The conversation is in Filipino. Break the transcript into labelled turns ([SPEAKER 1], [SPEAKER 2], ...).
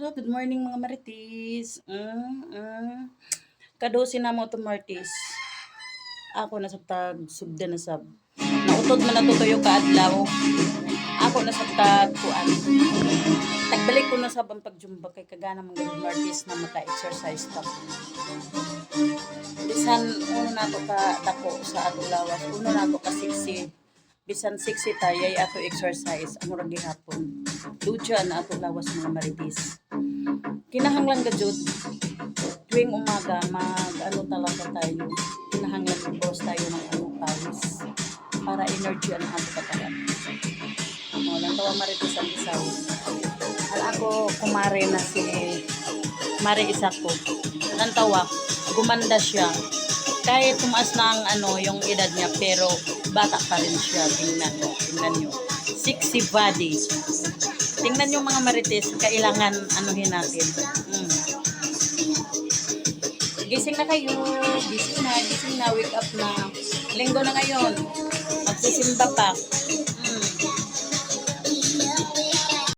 [SPEAKER 1] Hello, good morning mga Marites. Kadosi na mo to Martis. Ako na sa tag subda na sab. Nautod man na to tuyo kaadlaw. Ako na sa tag kuan. Tagbalik ko na sa bang pagjumba kay kagana mga good Martis na maka-exercise ta. Bisan uno na to ka dako sa atong lawas. Uno na to ka siksi. Bisan siksi tayay ato exercise amo ra gihapon. Lucha na ato lawas mga Marites. Kinahanglan ka jud tuwing umaga mag ano talaga tayo. Kinahanglan ibos tayo ng ano pawis para energy ang ato katawan. Mo lang tawa Marites ang isaw. Al ako kumare na si Mare isa ko. Nang tawa gumanda siya. Kahit tumaas na ang ano yung edad niya pero bata pa rin siya. Tingnan nyo. Sexy body. Tingnan nyo mga Marites, kailangan anuhin natin. Gising na kayo. Gising na. Wake up na. Linggo na ngayon. Magsisimba pa.